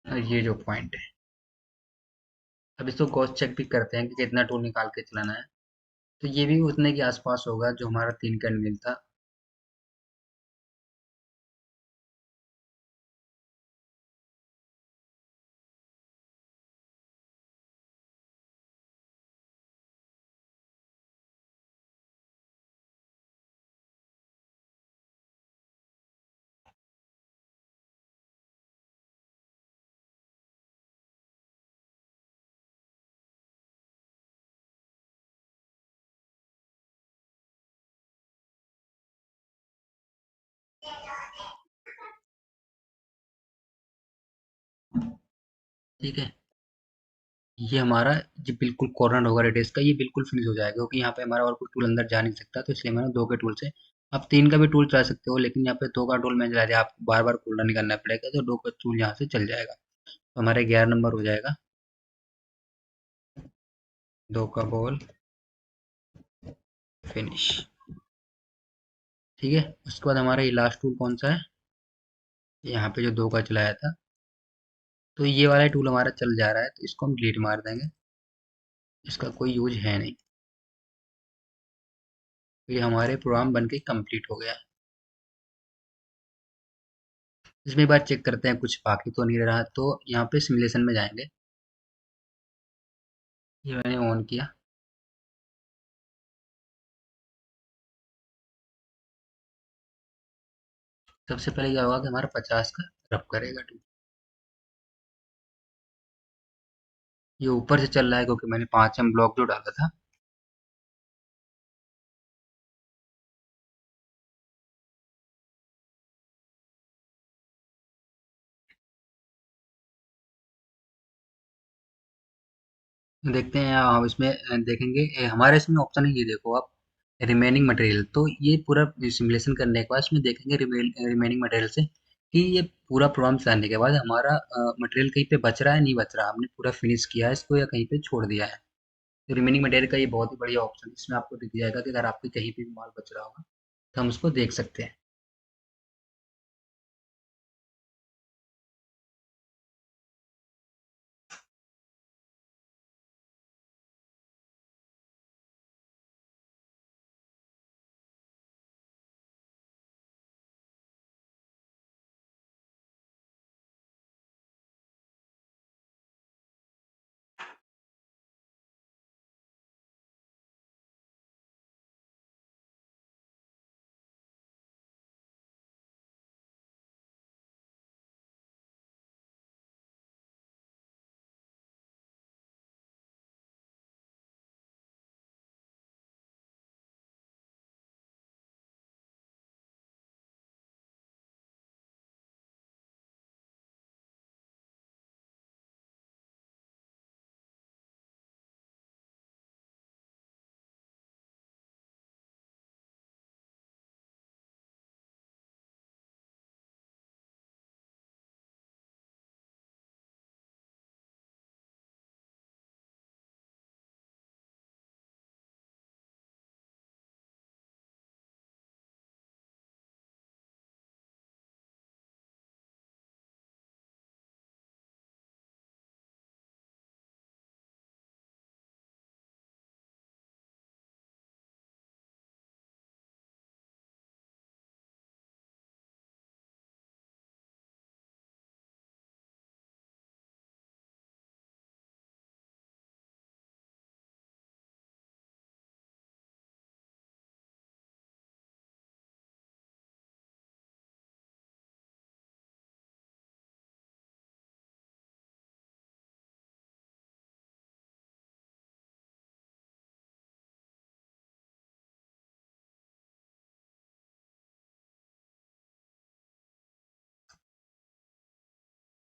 और ये जो पॉइंट है, अब इसको क्रॉस चेक भी करते हैं कि कितना टूल निकाल के चलाना है। तो ये भी उतने के आसपास होगा जो हमारा 3 का मिल था। ठीक है, ये हमारा ये बिल्कुल कॉर्नर होगा रेडियस का, ये बिल्कुल फिनिश हो जाएगा, क्योंकि यहाँ पे हमारा और कोई टूल अंदर जा नहीं सकता, तो इसलिए मैंने 2 के टूल से। आप 3 का भी टूल चला सकते हो, लेकिन यहाँ पे 2 का टूल मैंने चला दिया, आपको बार बार कूलर नहीं करना पड़ेगा, तो 2 का टूल यहाँ से चल जाएगा। तो हमारे 11 नंबर हो जाएगा। 2 का बॉल फिनिश। ठीक है, उसके बाद हमारा ये लास्ट टूल कौन सा है? यहाँ पे जो 2 का चलाया था, तो ये वाला टूल हमारा चल जा रहा है, तो इसको हम डिलीट मार देंगे। इसका कोई यूज है नहीं। तो ये हमारे प्रोग्राम बन के कंप्लीट हो गया। इसमें एक बार चेक करते हैं कुछ बाकी तो नहीं रहा, तो यहाँ पे सिमुलेशन में जाएंगे। ये मैंने ऑन किया। सबसे पहले क्या होगा कि हमारा 50 का रफ करेगा टूल। ये ऊपर से चल रहा है क्योंकि मैंने 5 ब्लॉक जो डाला था। देखते हैं आप इसमें देखेंगे हमारे इसमें ऑप्शन है, ये देखो आप, रिमेनिंग मटेरियल। तो ये पूरा सिमुलेशन करने के बाद इसमें देखेंगे रिमेनिंग मटेरियल से कि ये पूरा प्रोग्राम चलाने के बाद हमारा मटेरियल कहीं पे बच रहा है नहीं बच रहा, हमने पूरा फिनिश किया है इसको या कहीं पे छोड़ दिया है। तो रिमेनिंग मटेरियल का ये बहुत ही बढ़िया ऑप्शन है, इसमें आपको दिख जाएगा कि अगर आपके कहीं पे भी माल बच रहा होगा तो हम उसको देख सकते हैं।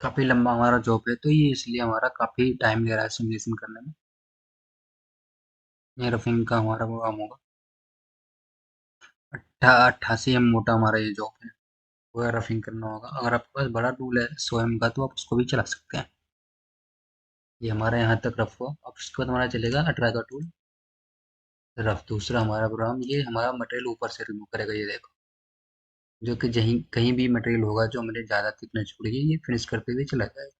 काफ़ी लंबा हमारा जॉब है, तो ये इसलिए हमारा काफ़ी टाइम ले रहा है सिमुलेशन करने में। ये रफिंग का हमारा वो काम होगा। 88 मोटा हमारा ये जॉब है, वो रफिंग करना होगा। अगर आपके पास बड़ा टूल है स्वयं का तो आप उसको भी चला सकते हैं। ये हमारा यहाँ तक रफ हुआ। अब उसके बाद हमारा चलेगा 18 का टूल रफ। दूसरा हमारा प्रोग्राम, ये हमारा मटेरियल ऊपर से रिमूव करेगा। ये देखो, जो कि जहीं कहीं भी मटेरियल होगा जो हमें ज़्यादा थिकनेस छोड़ेगी, ये फिनिश करते हुए चला जाएगा।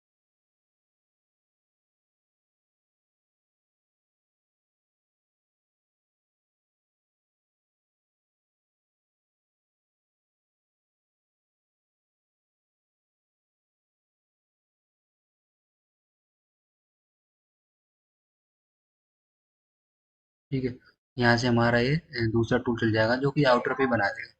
ठीक है, यहाँ से हमारा ये दूसरा टूल चल जाएगा जो कि आउटर पे बना देगा।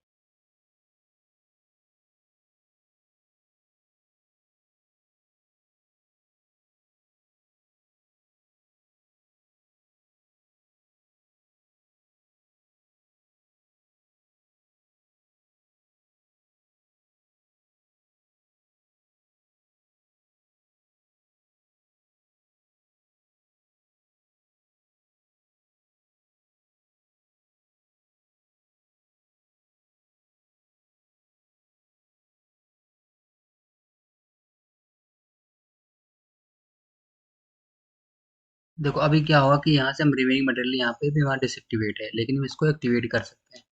देखो अभी क्या होगा कि यहाँ से हम रिमेनिंग मटेरियल यहाँ पे भी हमारा डिसएक्टिवेट है, लेकिन हम इसको एक्टिवेट कर सकते हैं।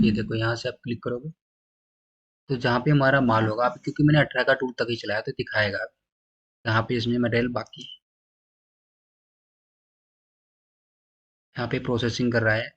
ये देखो, यहाँ से आप क्लिक करोगे तो जहाँ पे हमारा माल होगा, अब क्योंकि मैंने 18 का टूल तक ही चलाया तो दिखाएगा यहाँ पे इसमें मटेरियल बाकी है। यहाँ पे प्रोसेसिंग कर रहा है।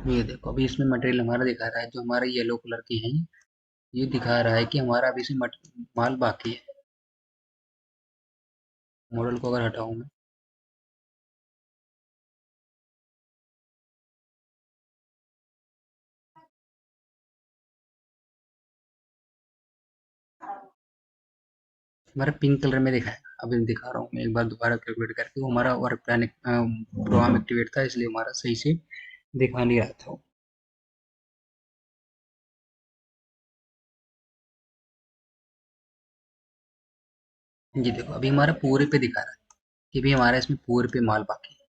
ये देखो, अभी इसमें मटेरियल हमारा दिखा रहा है, जो हमारा येलो कलर के हैं ये दिखा रहा है कि हमारा अभी से माल बाकी है। मॉडल को अगर हटाऊं मैं, हमारा पिंक कलर में दिखाएगा। अभी मैं दिखा रहा हूँ, मैं एक बार दोबारा कैलकुलेट करके, वो हमारा वर्क प्लान प्रोग्राम एक्टिवेट था इसलिए हमारा सही से दिखा नहीं रहा था वो। ये देखो, अभी हमारा पूरे पे दिखा रहा है कि भी हमारा इसमें पूरे पे माल बाकी है,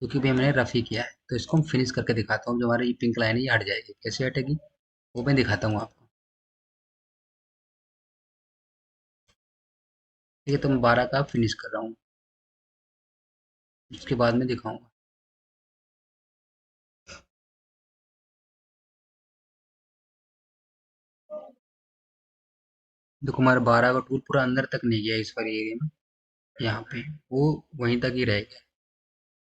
क्योंकि भी हमने रफ ही किया है। तो इसको हम फिनिश करके दिखाता हूँ। जो हमारी ये पिंक लाइन है ये हट जाएगी। कैसे हटेगी वो मैं दिखाता हूँ आपको। ठीक है, तो मैं 12 का फिनिश कर रहा हूँ, उसके बाद में दिखाऊंगा। देखो, हमारा 12 का टूल पूरा अंदर तक नहीं गया इस वाले एरिया में। यहाँ पे वो वहीं तक ही रह गया।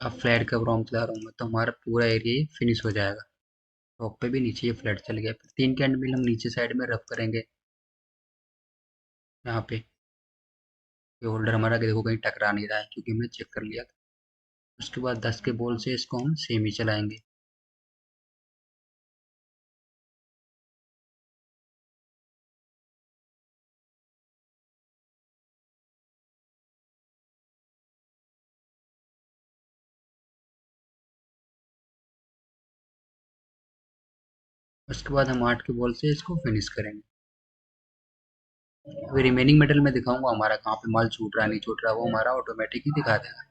अब फ्लैट का प्रॉम्प्ट ला रहा हूँ मैं, तो हमारा पूरा एरिया ही फिनिश हो जाएगा। टॉप पे भी नीचे ये फ्लैट चल गया। फिर 3 कैंड मिल हम नीचे साइड में रफ करेंगे। यहाँ पे ये होल्डर हमारा देखो कहीं टकरा नहीं रहा है, क्योंकि हमने चेक कर लिया था। उसके बाद 10 के बॉल से इसको हम सेम ही चलाएंगे। उसके बाद हम 8 के बॉल से इसको फिनिश करेंगे। अभी रिमेनिंग मेटल में दिखाऊंगा हमारा कहाँ पे माल छूट रहा नहीं छूट रहा, वो हमारा ऑटोमेटिक ही दिखा देगा।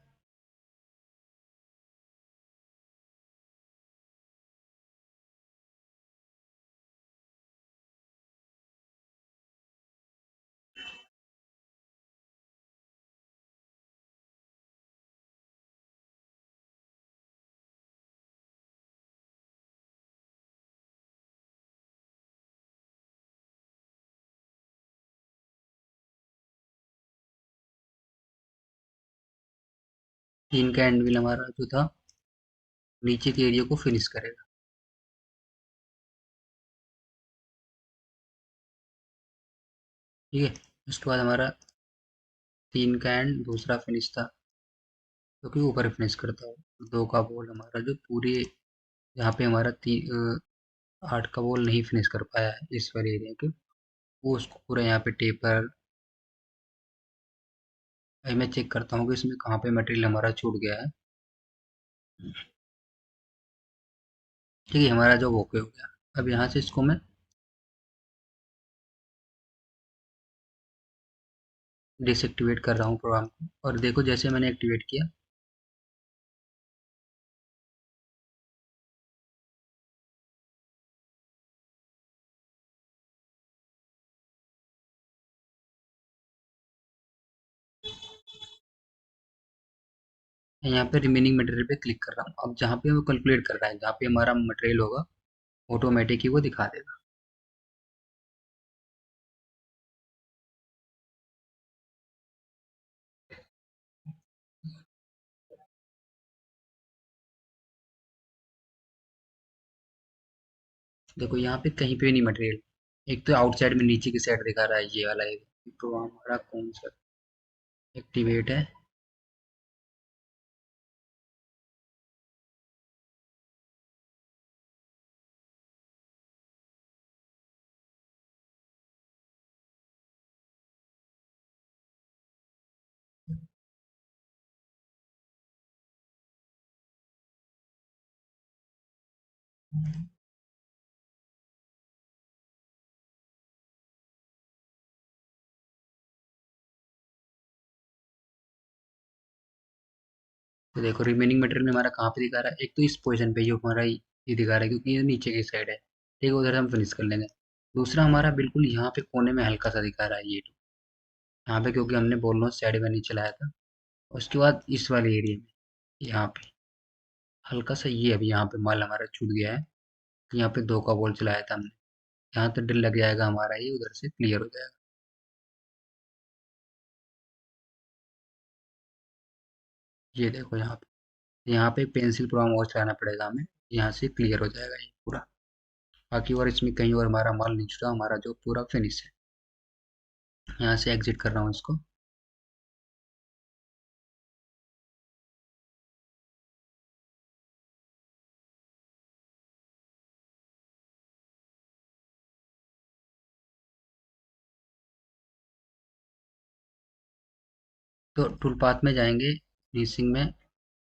3 का एंड हमारा जो था नीचे के एरिया को फिनिश करेगा। ठीक है, उसके बाद हमारा 3 का एंड दूसरा फिनिश था जो कि ऊपर फिनिश करता है। 2 का बॉल हमारा जो पूरे यहाँ पे हमारा 8 का बॉल नहीं फिनिश कर पाया है इस वाले एरिया के, वो उसको पूरा यहाँ पे टेपर। अभी मैं चेक करता हूँ कि इसमें कहाँ पे मटेरियल हमारा छूट गया है। ठीक है, हमारा जॉब ओके हो गया। अब यहाँ से इसको मैं डिसएक्टिवेट कर रहा हूँ प्रोग्राम को, और देखो जैसे मैंने एक्टिवेट किया, यहाँ पे रिमेनिंग मटेरियल पे क्लिक कर रहा हूँ। अब जहाँ पे वो कैलकुलेट कर रहा है, जहाँ पे हमारा मटेरियल होगा ऑटोमेटिक ही वो दिखा देगा। देखो यहाँ पे कहीं पे नहीं मटेरियल, एक तो आउटसाइड में नीचे की साइड दिखा रहा है ये वाला एरिया, तो हमारा कौन सा एक्टिवेट है। तो देखो रिमेनिंग मटेरियल में हमारा कहाँ पे दिखा रहा है, एक तो इस पोजीशन पे जो हमारा ये दिखा रहा है क्योंकि ये नीचे की साइड है। ठीक है, उधर हम फिनिश कर लेंगे। दूसरा हमारा बिल्कुल यहाँ पे कोने में हल्का सा दिखा रहा है ये, यहाँ पे क्योंकि हमने बॉल नॉच साइड में नहीं चलाया था। उसके बाद इस वाले एरिया में यहाँ पे हल्का सा ये अभी यहाँ पे माल हमारा छूट गया है। यहाँ पे 2 का बॉल चलाया था हमने, यहाँ तो डर लग जाएगा हमारा, ये उधर से क्लियर हो जाएगा। ये देखो यहाँ पे पेंसिल प्रोग्राम और चलाना पड़ेगा हमें, यहाँ से क्लियर हो जाएगा ये पूरा। बाकी और इसमें कहीं और हमारा माल नहीं छूटा, हमारा जो पूरा फिनिश है। यहाँ से एग्जिट कर रहा हूँ इसको। तो टूल पाथ में जाएंगे, फिनिशिंग में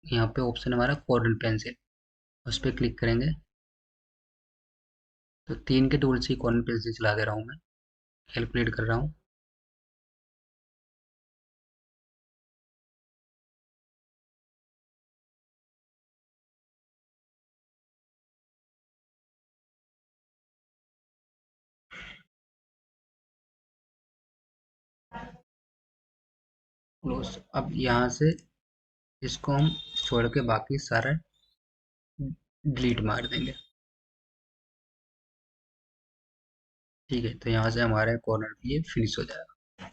यहाँ पे ऑप्शन हमारा कॉर्नर पेंसिल, उस पर क्लिक करेंगे। तो 3 के टूल से कॉर्नर पेंसिल चला दे रहा हूँ मैं, कैलकुलेट कर रहा हूँ। क्लोज। अब यहाँ से इसको हम छोड़ के बाकी सारा डिलीट मार देंगे। ठीक है, तो यहाँ से हमारे कॉर्नर भी ये फिनिश हो जाएगा।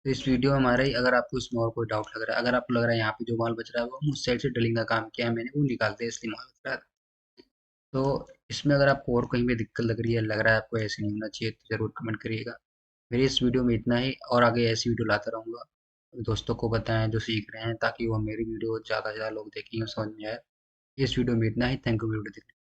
तो इस वीडियो में हमारा ही, अगर आपको इसमें और कोई डाउट लग रहा है, अगर आपको लग रहा है यहाँ पे जो माल बच रहा है वो हम उस साइड से ड्रिलिंग का काम किया है मैंने, वो निकालते हैं इसलिए माल बच रहा है। तो इसमें अगर आपको और कहीं भी दिक्कत लग रही है, लग रहा है आपको ऐसे नहीं होना चाहिए, तो ज़रूर कमेंट करिएगा। मेरी इस वीडियो में इतना ही, और आगे ऐसी वीडियो लाता रहूँगा। दोस्तों को बताएं जो सीख रहे हैं, ताकि वो मेरी वीडियो ज़्यादा से ज़्यादा लोग देखें और समझ में आए। इस वीडियो में इतना ही। थैंक यू वीडियो देखने के लिए।